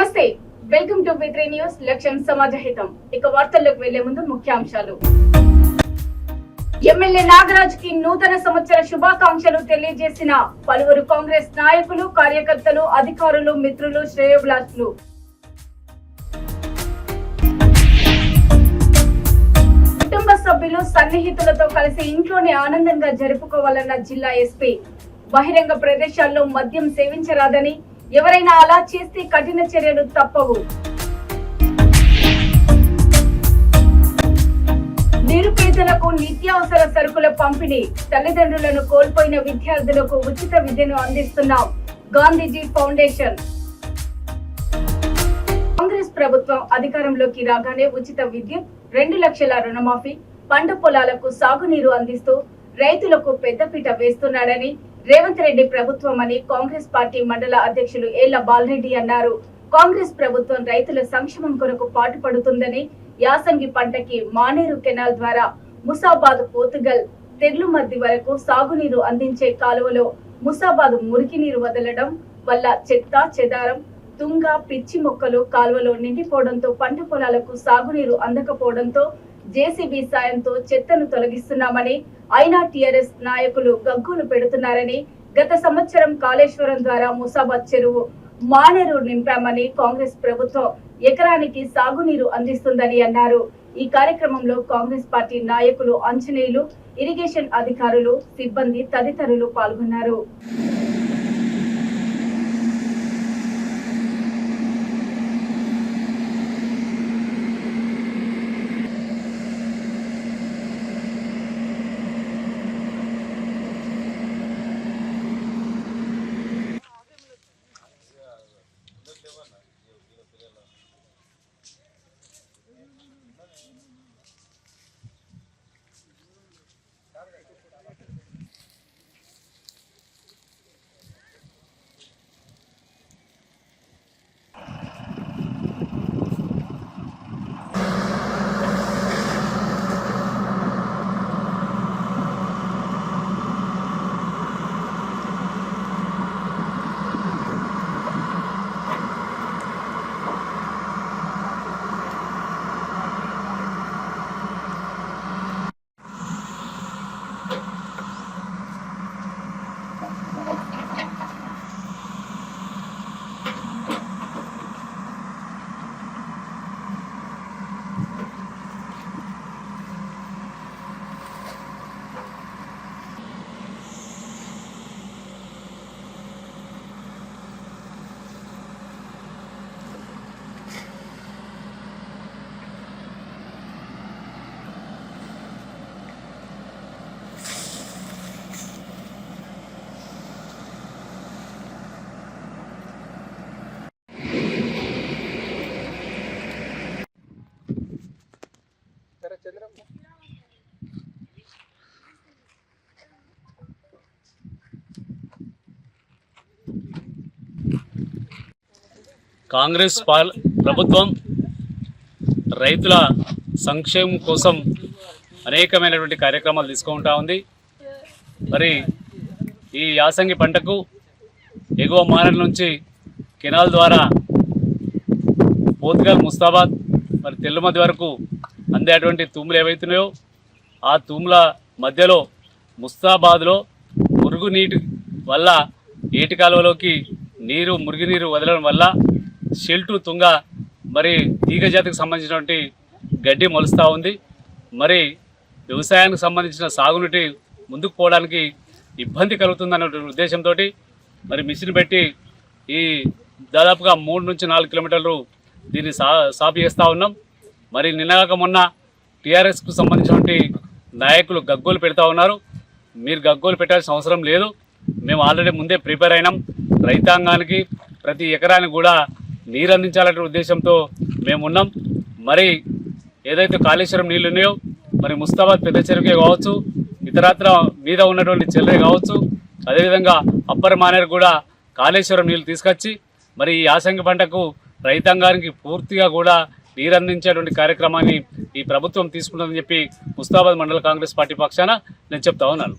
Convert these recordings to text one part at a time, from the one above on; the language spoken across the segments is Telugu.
నమస్తే, వెల్కమ్ టు V3 న్యూస్. లక్ష్యం సమాజ హితం. ఇక వార్తల్లోకి వెళ్లే ముందు ముఖ్యాంశాలు. ఎమ్మెల్యే నాగరాజ్ కి నూతన సంవత్సర శుభాకాంక్షలు తెలియజేసిన పలువురు కాంగ్రెస్ నాయకులు, కార్యకర్తలు, అధికారులు, మిత్రులు, శ్రేయోభిలాషులు. కుటుంబ సభ్యులు, సన్నిహితులతో కలిసి ఇంట్లోనే ఆనందంగా జరుపుకోవాలన్న జిల్లా ఎస్పీ. బహిరంగ ప్రదేశాల్లో మద్యం సేవించరాదని, ఎవరైనా అలా చేస్తే కఠిన చర్యలు తప్పవు. నిరుపేదలకు నిత్యావసర సరుకుల పంపిణీ. తల్లిదండ్రులను కోల్పోయిన విద్యార్థులకు ఉచిత విద్యను అందిస్తున్నాం. గాంధీజీ ఫౌండేషన్. కాంగ్రెస్ ప్రభుత్వం అధికారంలోకి రాగానే ఉచిత విద్యుత్, 2 లక్షల రుణమాఫీ, పంట పొలాలకు సాగునీరు అందిస్తూ రైతులకు పెద్దపీట వేస్తున్నాడని, రేవంత్ రెడ్డి ప్రభుత్వం అని కాంగ్రెస్ పార్టీ మండల అధ్యక్షులు ఏళ్ల బాలరెడ్డి అన్నారు. కాంగ్రెస్ ప్రభుత్వం రైతుల సంక్షేమం కొరకు పాటుపడుతుందని, యాసంగి పంటకి మానేరు కెనాల్ ద్వారా ముసాబాద్, పోతుగల్, తెర్లుమర్ది వరకు సాగునీరు అందించే కాలువలో ముసాబాద్ మురికి నీరు వదలడం వల్ల చెత్త చెదారం, తుంగ, పిచ్చి మొక్కలు కాలువలో నిండిపోవడంతో పంట పొలాలకు సాగునీరు అందకపోవడంతో జేసీబీ సాయంతో చెత్తను తొలగిస్తున్నామని, అయినా టీఆర్ఎస్ నాయకులు గగ్గోలు పెడుతున్నారని, గత సంవత్సరం కాళేశ్వరం ద్వారా ముసాబాద్ చెరువు, మానేరు నింపామని, కాంగ్రెస్ ప్రభుత్వం ఎకరానికి సాగునీరు అందిస్తుందని అన్నారు. ఈ కార్యక్రమంలో కాంగ్రెస్ పార్టీ నాయకులు, ఆంజనేయులు, ఇరిగేషన్ అధికారులు, సిబ్బంది తదితరులు పాల్గొన్నారు. కాంగ్రెస్ ప్రభుత్వం రైతుల సంక్షేమం కోసం అనేకమైనటువంటి కార్యక్రమాలు తీసుకుంటా ఉంది. మరి ఈ యాసంగి పంటకు ఎగువ మానేరు నుంచి కెనాల్ ద్వారా పోతుగల్, ముస్తాబాద్, మరి తెల్లుమద్ది వరకు అందేటువంటి తూములు ఏవైతున్నాయో ఆ తూముల మధ్యలో ముస్తాబాద్లో మురుగునీటి వల్ల ఏటి కాలువలోకి మురుగునీరు వదలడం వల్ల షెల్టు, తుంగ, మరి తీగ జాతికి సంబంధించినటువంటి గడ్డి మొలుస్తూ ఉంది. మరి వ్యవసాయానికి సంబంధించిన సాగునీటి ముందుకు పోవడానికి ఇబ్బంది కలుగుతుందన్న ఉద్దేశంతో మరి మిషన్ పెట్టి ఈ దాదాపుగా 3 నుంచి 4 కిలోమీటర్లు దీన్ని సాఫ్ చేస్తూ ఉన్నాం. మరి నిన్నగాక మొన్న టీఆర్ఎస్కు సంబంధించినటువంటి నాయకులు గగ్గోలు పెడతా ఉన్నారు. మీరు గగ్గోలు పెట్టాల్సిన అవసరం లేదు, మేము ఆల్రెడీ ముందే ప్రిపేర్ అయినాం. రైతాంగానికి ప్రతి ఎకరానికి కూడా నీరు అందించాలనే ఉద్దేశంతో మేము ఉన్నాం. మరి ఏదైతే కాళేశ్వరం నీళ్ళు ఉన్నాయో, మరి ముస్తాబాద్ పెద్ద చెరువుకే కావచ్చు, ఇతరత్ర మీద ఉన్నటువంటి చెల్లె కావచ్చు, అదేవిధంగా అప్పర్ మానేరు కూడా కాళేశ్వరం నీళ్ళు తీసుకొచ్చి మరి ఈ యాసంగి పంటకు రైతాంగానికి పూర్తిగా కూడా నీరు అందించేటువంటి కార్యక్రమాన్ని ఈ ప్రభుత్వం తీసుకుంటుందని చెప్పి ముస్తాబాద్ మండల కాంగ్రెస్ పార్టీ పక్షాన నేను చెప్తా ఉన్నాను.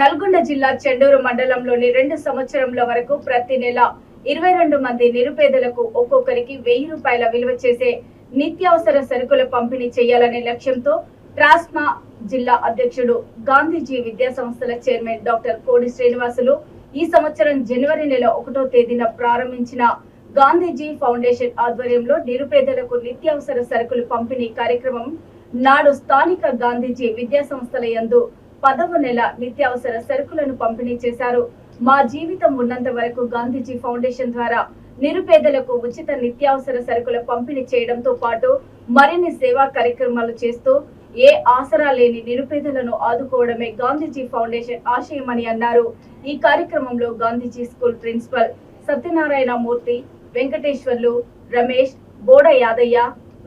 నల్గొండ జిల్లా చెండూరు మండలంలోని 2 సంవత్సరంల వరకు ప్రతి నెల 22 మంది నిరుపేదలకు ఒక్కొక్కరికి 1000 రూపాయల విలువ చేసే నిత్యావసర సరుకుల పంపిణీ చేయాలనే లక్ష్యంతో ట్రాస్మా జిల్లా అధ్యక్షుడు గాంధీజీ విద్యా సంస్థల చైర్మన్ డాక్టర్ కోడి శ్రీనివాసులు ఈ సంవత్సరం జనవరి నెల 1వ తేదీన ప్రారంభించిన గాంధీజీ ఫౌండేషన్ ఆధ్వర్యంలో నిరుపేదలకు నిత్యావసర సరుకులు పంపిణీ కార్యక్రమం నాడు స్థానిక గాంధీజీ విద్యా సంస్థల యందు 10వ నెల నిత్యావసర సరుకులను పంపిణీ చేశారు. మా జీవితం ఉన్నంత వరకు గాంధీజీ ఫౌండేషన్ ద్వారా నిరుపేదలకు ఉచిత నిత్యావసర సరుకుల పంపిణీ చేయడంతో పాటు మరిన్ని సేవా కార్యక్రమాలు చేస్తూ ఏ ఆసరా లేని నిరుపేదలను ఆదుకోవడమే గాంధీజీ ఫౌండేషన్ ఆశయమని అన్నారు. ఈ కార్యక్రమంలో గాంధీజీ స్కూల్ ప్రిన్సిపల్ సత్యనారాయణ మూర్తి, వెంకటేశ్వర్లు, రమేష్, బోడ యాదయ్య,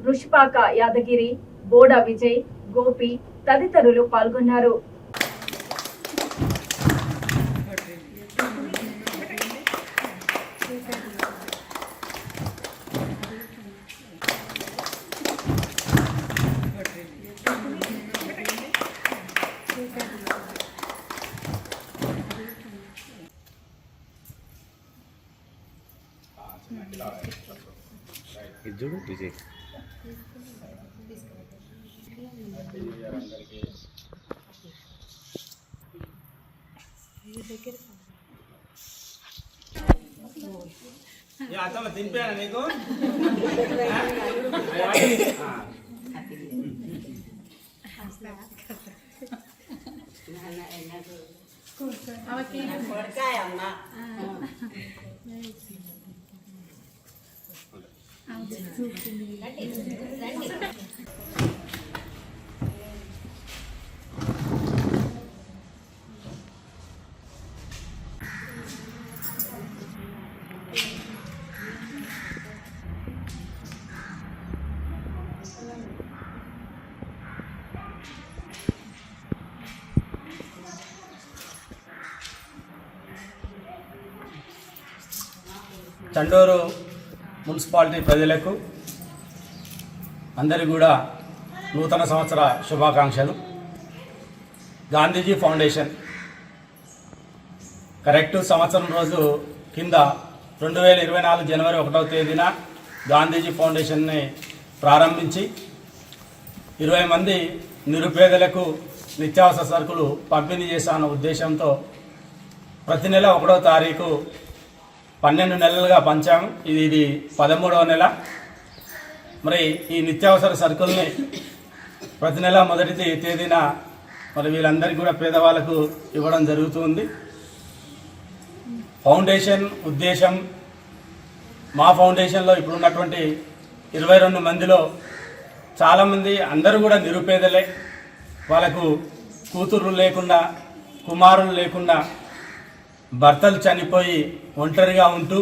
రుషిపాక యాదగిరి, బోడ విజయ్, గోపి తదితరులు పాల్గొన్నారు. చూడు విజయ్ అత్తమ్మ తినిపోయాను నీకు చండూరు మున్సిపాలిటీ ప్రజలకు అందరికీ కూడా నూతన సంవత్సర శుభాకాంక్షలు. గాంధీజీ ఫౌండేషన్ కరెక్ట్ సంవత్సరం రోజు కింద 2024 జనవరి 1వ తేదీన గాంధీజీ ఫౌండేషన్ని ప్రారంభించి 20 మంది నిరుపేదలకు నిత్యావసర సరుకులు పంపిణీ చేశాన ఉద్దేశంతో ప్రతి నెల 1వ తారీఖు 12 నెలలుగా పంచాము. ఇది 13వ నెల. మరి ఈ నిత్యావసర సరుకుల్ని ప్రతి నెల మొదటి తేదీన మరి వీళ్ళందరికీ కూడా పేదవాళ్ళకు ఇవ్వడం జరుగుతుంది. ఫౌండేషన్ ఉద్దేశం, మా ఫౌండేషన్లో ఇప్పుడు ఉన్నటువంటి 22 మందిలో చాలామంది అందరూ కూడా నిరుపేదలే. వాళ్ళకు కూతుర్లు లేకుండా, కుమారులు లేకుండా, భర్తలు చనిపోయి ఒంటరిగా ఉంటూ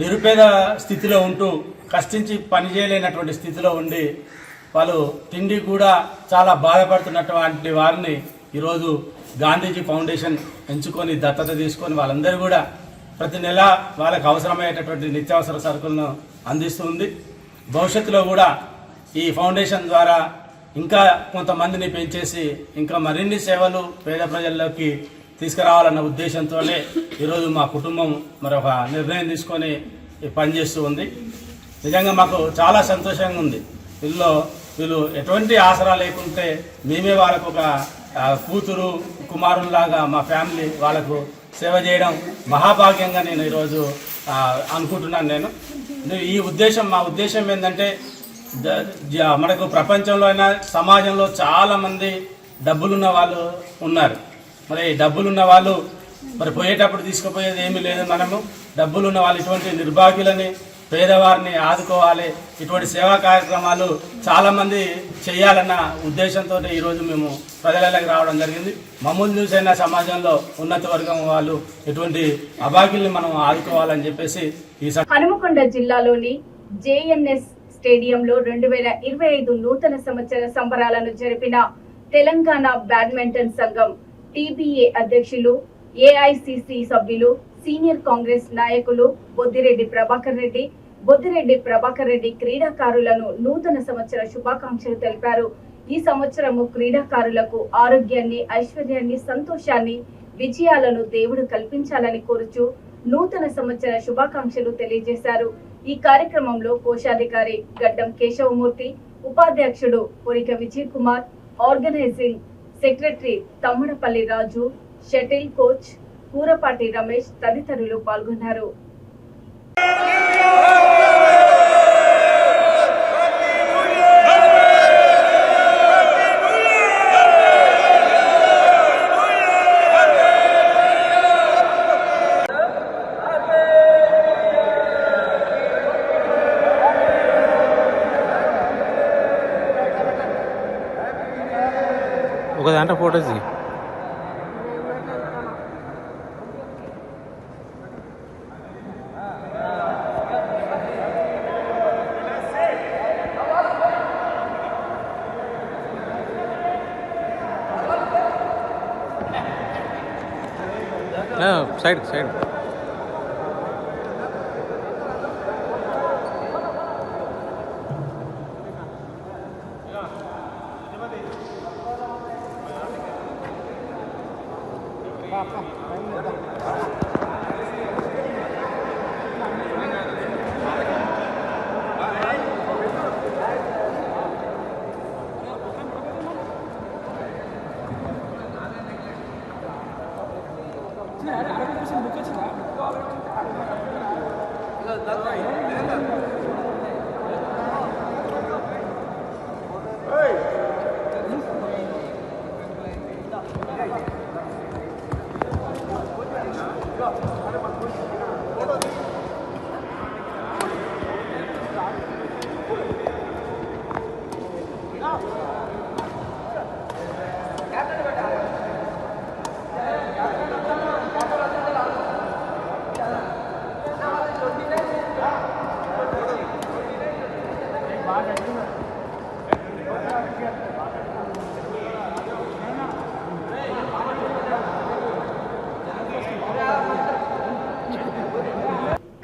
నిరుపేద స్థితిలో ఉంటూ కష్టించి పని చేయలేనటువంటి స్థితిలో ఉండి వాళ్ళు తిండి కూడా చాలా బాధపడుతున్నటువంటి వారిని ఈరోజు గాంధీజీ ఫౌండేషన్ ఎంచుకొని దత్తత తీసుకొని వాళ్ళందరూ కూడా ప్రతి నెల వాళ్ళకు అవసరమయ్యేటటువంటి నిత్యావసర సరుకులను అందిస్తుంది. భవిష్యత్తులో కూడా ఈ ఫౌండేషన్ ద్వారా ఇంకా కొంతమందిని పెంచేసి ఇంకా మరిన్ని సేవలు పేద ప్రజల్లోకి తీసుకురావాలన్న ఉద్దేశంతోనే ఈరోజు మా కుటుంబం మరొక నిర్ణయం తీసుకొని పనిచేస్తూ ఉంది. నిజంగా మాకు చాలా సంతోషంగా ఉంది. వీళ్ళు ఎటువంటి ఆసరా లేకుంటే మేమే వాళ్ళకు ఒక కూతురు కుమారులాగా మా ఫ్యామిలీ వాళ్ళకు సేవ చేయడం మహాభాగ్యంగా నేను ఈరోజు అనుకుంటున్నాను. నేను ఈ ఉద్దేశం, మా ఉద్దేశం ఏంటంటే మనకు ప్రపంచంలో అయినా సమాజంలో చాలామంది డబ్బులున్న వాళ్ళు ఉన్నారు. మరి డబ్బులున్న వాళ్ళు మరి పోయేటప్పుడు తీసుకుపోయేది ఏమీ లేదు. మనము డబ్బులున్న వాళ్ళు ఇటువంటి నిర్భాగ్యులని, పేదవారిని ఆదుకోవాలి. ఇటువంటి సేవా కార్యక్రమాలు చాలామంది చేయాలన్న ఉద్దేశంతో ఈరోజు మేము ప్రజలలోకి రావడం జరిగింది. మమ్మల్ని చూసైనా సమాజంలో ఉన్నత వర్గం వాళ్ళు ఇటువంటి అభాగ్యుల్ని మనం ఆదుకోవాలని చెప్పేసి ఈ హనుమకొండ జిల్లాలోని జేఎన్ఎస్ స్టేడియంలో 2025 నూతన సంవత్సర సంబరాలను జరిపిన తెలంగాణ బ్యాడ్మింటన్ సంఘం టీబీఏ అధ్యక్షులు, ఏఐసిసి సభ్యులు, సీనియర్ కాంగ్రెస్ నాయకులు బొద్దిరెడ్డి ప్రభాకర్ రెడ్డి క్రీడాకారులను నూతన సంవత్సర శుభాకాంక్షలు తెలిపారు. ఈ సంవత్సరము క్రీడాకారులకు ఆరోగ్యాన్ని, ఐశ్వర్యాన్ని, సంతోషాన్ని, విజయాలను దేవుడు కల్పించాలని కోరుచూ నూతన సంవత్సర శుభాకాంక్షలు తెలియజేశారు. ఈ కార్యక్రమంలో కోశాధికారి గడ్డం కేశవమూర్తి, ఉపాధ్యక్షుడు పొరిక విజయ్ కుమార్, ఆర్గనైజింగ్ సెక్రటరీ తమ్మడపల్లి రాజు, షటిల్ కోచ్ కూరపాటి రమేష్ తదితరులు పాల్గొన్నారు. ఒక దాంట్లో ఫోటోస్ దిగు. సైడ్ సైడ్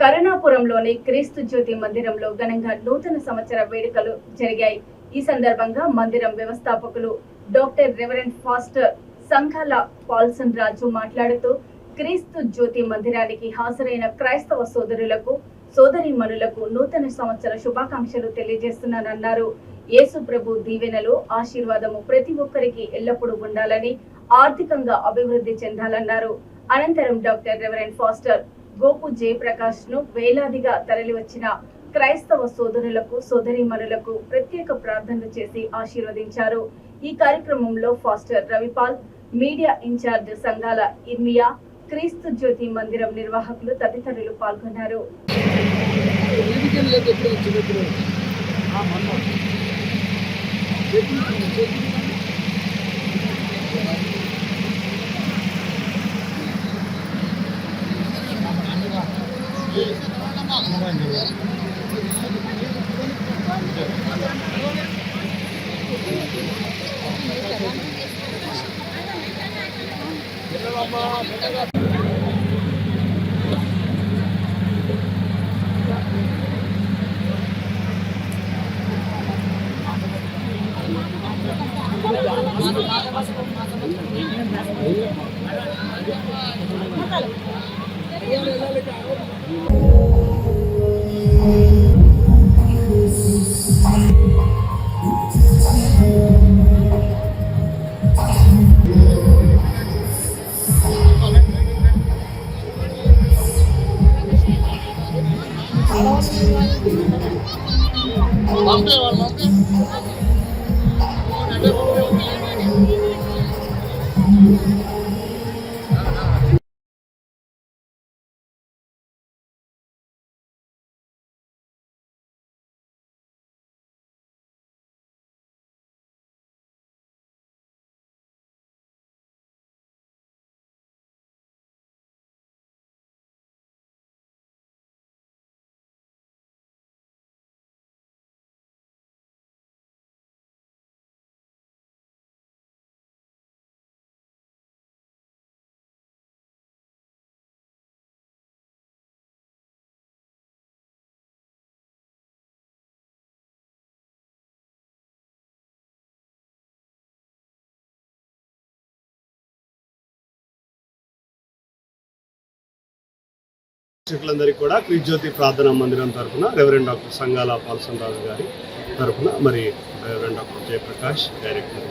కరుణాపురంలోని క్రీస్తు జ్యోతి మందిరంలో ఘనంగా నూతన సంవత్సర వేడుకలు జరిగాయి. ఈ సందర్భంగా మందిరం వ్యవస్థాపకులు డాక్టర్ రెవరెండ్ ఫాస్టర్ సంఘాల పాల్సన్ రాజు మాట్లాడుతూ క్రీస్తు జ్యోతి మందిరానికి హాజరైన క్రైస్తవ సోదరులకు సోదరీమణులకు నూతన సంవత్సర శుభాకాంక్షలు తెలియజేస్తున్నానన్నారు. యేసు ప్రభు దీవెనలు ఆశీర్వాదము ప్రతి ఒక్కరికి ఎల్లప్పుడూ ఉండాలని, ఆర్థికంగా అభివృద్ధి చెందాలన్నారు. అనంతరం doctor reverend pastor Gopu Jayaprakash ను వేలాదిగా తరలివచ్చిన క్రైస్తవ సోదరులకు సోదరీమణులకు ప్రత్యేక ప్రార్థనలు చేసి ఆశీర్వదించారు. ఈ కార్యక్రమంలో ఫాస్టర్ రవిపాల్, మీడియా ఇన్ఛార్జ్ సంఘాల ఇర్మియా, క్రీస్తు జ్యోతి మందిరం నిర్వాహకులు తదితరులు పాల్గొన్నారు. ప్రేక్షకులందరికీ కూడా క్రిజ్యోతి ప్రార్థనా మందిరం తరఫున రెవరెండ్ డాక్టర్ సంగాల పాల్సన్ రాజు గారి తరఫున మరి రెవరెండ్ డాక్టర్ జయప్రకాష్ డైరెక్టర్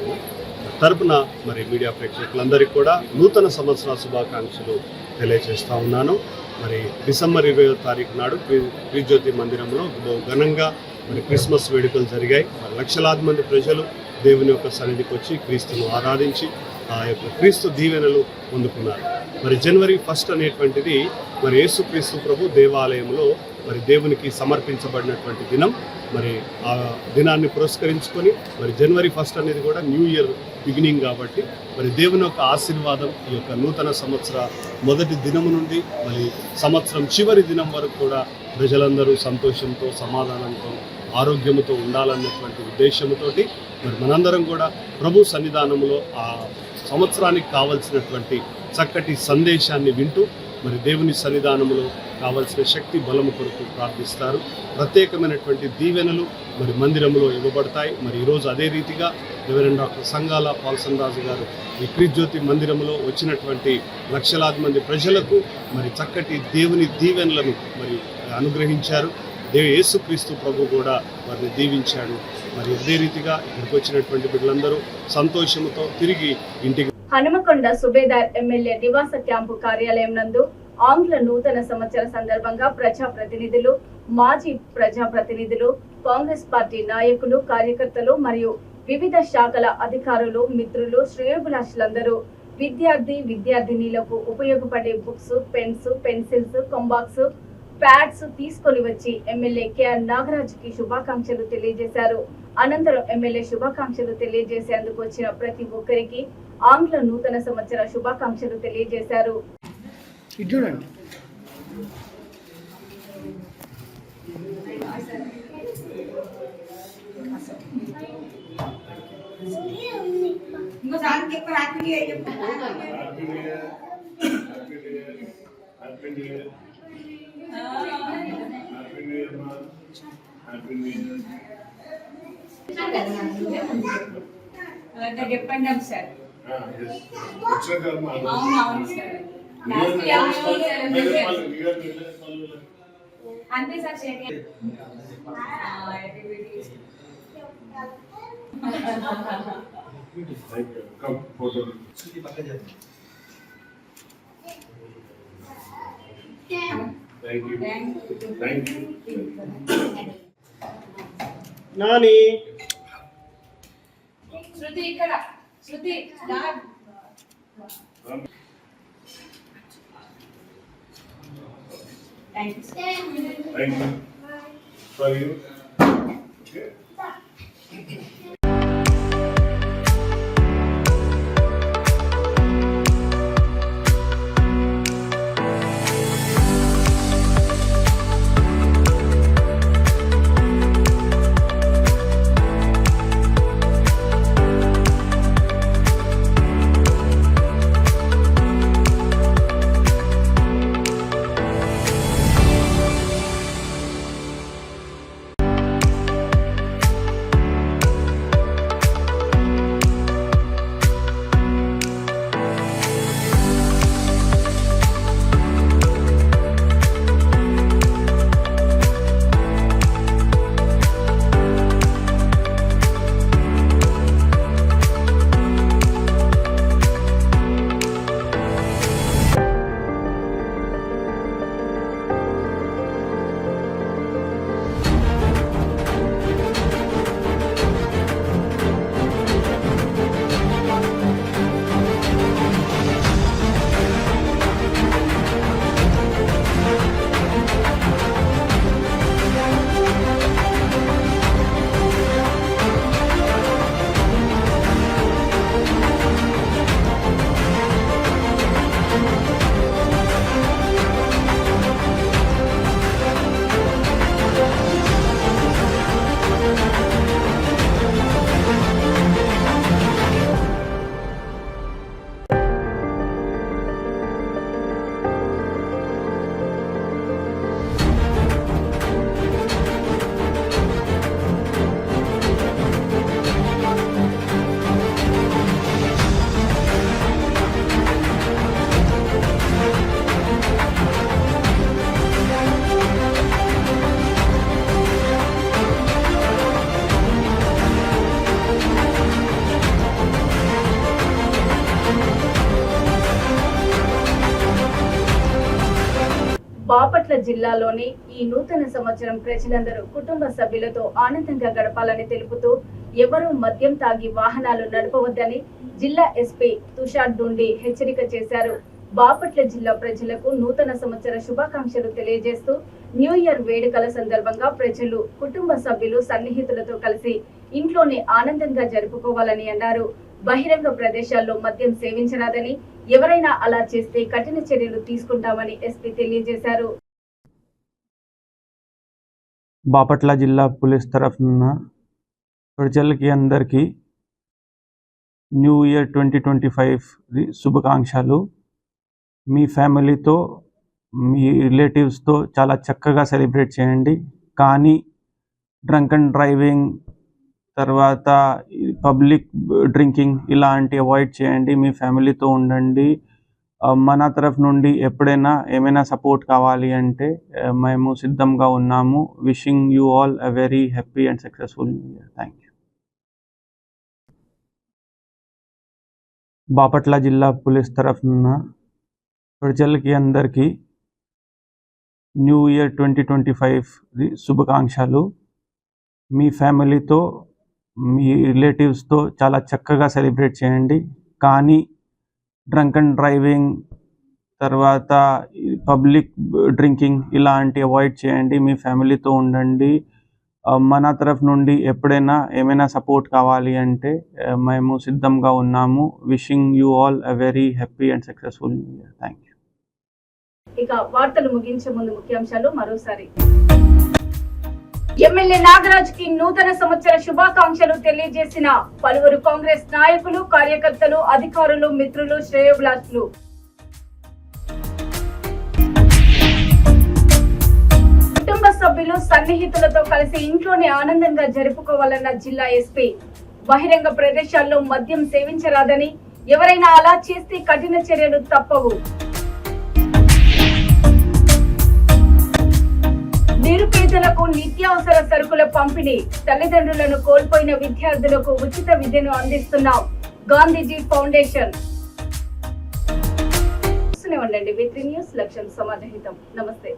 తరఫున మరి మీడియా ప్రేక్షకులందరికీ కూడా నూతన సంవత్సర శుభాకాంక్షలు తెలియజేస్తా ఉన్నాను. మరి డిసెంబర్ 20వ తారీఖు నాడు క్రిజ్యోతి మందిరంలో ఘనంగా మరి క్రిస్మస్ వేడుకలు జరిగాయి. మరి లక్షలాది మంది ప్రజలు దేవుని యొక్క సన్నిధికి వచ్చి క్రీస్తును ఆరాధించి ఆ యొక్క క్రీస్తు దీవెనలు పొందుకున్నారు. మరి జనవరి 1 అనేటువంటిది మరి యేసుక్రీస్తు ప్రభు దేవాలయంలో మరి దేవునికి సమర్పించబడినటువంటి దినం. మరి ఆ దినాన్ని పురస్కరించుకొని మరి జనవరి 1 అనేది కూడా న్యూ ఇయర్ బిగినింగ్ కాబట్టి మరి దేవుని యొక్క ఆశీర్వాదం ఈ యొక్క నూతన సంవత్సర మొదటి దినము నుండి మరి సంవత్సరం చివరి దినం వరకు కూడా ప్రజలందరూ సంతోషంతో సమాధానంతో ఆరోగ్యంతో ఉండాలన్నటువంటి ఉద్దేశంతోటి మరి మనందరం కూడా ప్రభు సన్నిధానంలో ఆ సంవత్సరానికి కావలసినటువంటి చక్కటి సందేశాన్ని వింటూ మరి దేవుని సన్నిధానంలో కావలసిన శక్తి బలము కొరకు ప్రార్థిస్తారు. ప్రత్యేకమైనటువంటి దీవెనలు మరి మందిరంలో ఇవ్వబడతాయి. మరి ఈరోజు అదే రీతిగా రెవరెండ్ డాక్టర్ సంగాల పాల్సన్ రాజు గారు ఈ క్రిజ్యోతి మందిరంలో వచ్చినటువంటి లక్షలాది మంది ప్రజలకు మరి చక్కటి దేవుని దీవెనలను మరి అనుగ్రహించారు. యేసుక్రీస్తు ప్రభు కూడా వారిని దీవించాడు. మరి అదే రీతిగా ఇక్కడికి వచ్చినటువంటి బిడ్డలందరూ సంతోషంతో తిరిగి ఇంటికి. హనుమకొండ సుబేదార్ ఎమ్మెల్యే నివాస క్యాంపు కార్యాలయం నందు ఆంగ్ల నూతన సంవత్సర సందర్భంగా ప్రజాప్రతినిధులు, మాజీ ప్రజాప్రతినిధులు, కాంగ్రెస్ పార్టీ నాయకులు, కార్యకర్తలు మరియు వివిధ శాఖల అధికారులు, మిత్రులు, శ్రేయోభిలాషులందరూ విద్యార్థినీలకు ఉపయోగపడే బుక్స్, పెన్స్, పెన్సిల్స్, కంబాక్స్, ప్యాడ్స్ తీసుకొని వచ్చి ఎమ్మెల్యే కేఆర్ నాగరాజుకి శుభాకాంక్షలు తెలియజేశారు. అనంతరం ఎమ్మెల్యే శుభాకాంక్షలు తెలియజేసేందుకు వచ్చిన ప్రతి ఒక్కరికి ఆంగ్ల నూతన సంవత్సర శుభాకాంక్షలు తెలియజేశారు. చెప్పండి సార్. అంతే సార్. నాని శృతి ఇక్కడ, శృతి Thank you. For you. Okay. Bapatla జిల్లాలోని ఈ నూతన సంవత్సరం ప్రజలందరూ కుటుంబ సభ్యులతో ఆనందంగా గడపాలని తెలుపుతూ ఎవరూ మద్యం తాగి వాహనాలు నడపవద్దని జిల్లా ఎస్పీ తుషార్ డుండి హెచ్చరిక చేశారు. బాపట్ల జిల్లా ప్రజలకు నూతన సంవత్సర శుభాకాంక్షలు తెలియజేస్తూ న్యూ ఇయర్ వేడుకల సందర్భంగా ప్రజలు కుటుంబ సభ్యులు సన్నిహితులతో కలిసి ఇంట్లోనే ఆనందంగా జరుపుకోవాలని అన్నారు. బహిరంగ ప్రదేశాల్లో మద్యం సేవించరాదని, ఎవరైనా అలా చేస్తే కఠిన చర్యలు తీసుకుంటామని ఎస్పీ తెలియజేశారు. బాపట్ల జిల్లా పోలీస్ తరఫున ప్రజలకి అందరికీ న్యూ ఇయర్ 2025 శుభాకాంక్షలు. మీ ఫ్యామిలీతో, మీ రిలేటివ్స్తో చాలా చక్కగా సెలబ్రేట్ చేయండి. కానీ డ్రంక్ అండ్ డ్రైవింగ్, తర్వాత పబ్లిక్ డ్రింకింగ్ ఇలాంటి అవాయిడ్ చేయండి. మీ ఫ్యామిలీతో ఉండండి. మన తరఫు నుండి ఎప్పుడైనా ఏమైనా సపోర్ట్ కావాలి అంటే మేము సిద్ధంగా ఉన్నాము. Wishing you all a very happy and successful new year. Thank you. Bapatla జిల్లా పోలీస్ తరఫున ప్రజలకి అందరికీ న్యూ ఇయర్ 2025 శుభాకాంక్షలు. మీ ఫ్యామిలీతో, మీ రిలేటివ్స్తో చాలా చక్కగా సెలబ్రేట్ చేయండి. కానీ డ్రంక్ అండ్ డ్రైవింగ్, తర్వాత పబ్లిక్ డ్రింకింగ్ ఇలాంటి అవాయిడ్ చేయండి. మీ ఫ్యామిలీతో ఉండండి. మన తరఫు నుండి ఎప్పుడైనా ఏమైనా సపోర్ట్ కావాలి అంటే మేము సిద్ధంగా ఉన్నాము. Wishing you all a very happy and successful new year. Thank you. ఇక వార్తలు ముగించే ముందు ముఖ్యాంశాలు మరోసారి. ఎమ్మెల్యే నాగరాజ్ కి నూతన సంవత్సర శుభాకాంక్షలు తెలియజేసిన పలువురు కాంగ్రెస్ నాయకులు, కార్యకర్తలు, అధికారులు, మిత్రులు, శ్రేయోభిలాషులు. కుటుంబ సభ్యులు సన్నిహితులతో కలిసి ఇంట్లోనే ఆనందంగా జరుపుకోవాలన్న జిల్లా ఎస్పీ. బహిరంగ ప్రదేశాల్లో మద్యం సేవించరాదని, ఎవరైనా అలా చేస్తే కఠిన చర్యలు తప్పవు. నిరుపేదలకు నిత్యావసర సరుకుల పంపిణీ. తల్లిదండ్రులను కోల్పోయిన విద్యార్థులకు ఉచిత విద్యను అందిస్తున్న గాంధీజీ ఫౌండేషన్. ఉండండి. V3 న్యూస్ లక్ష్యం సమాజహితం. నమస్తే.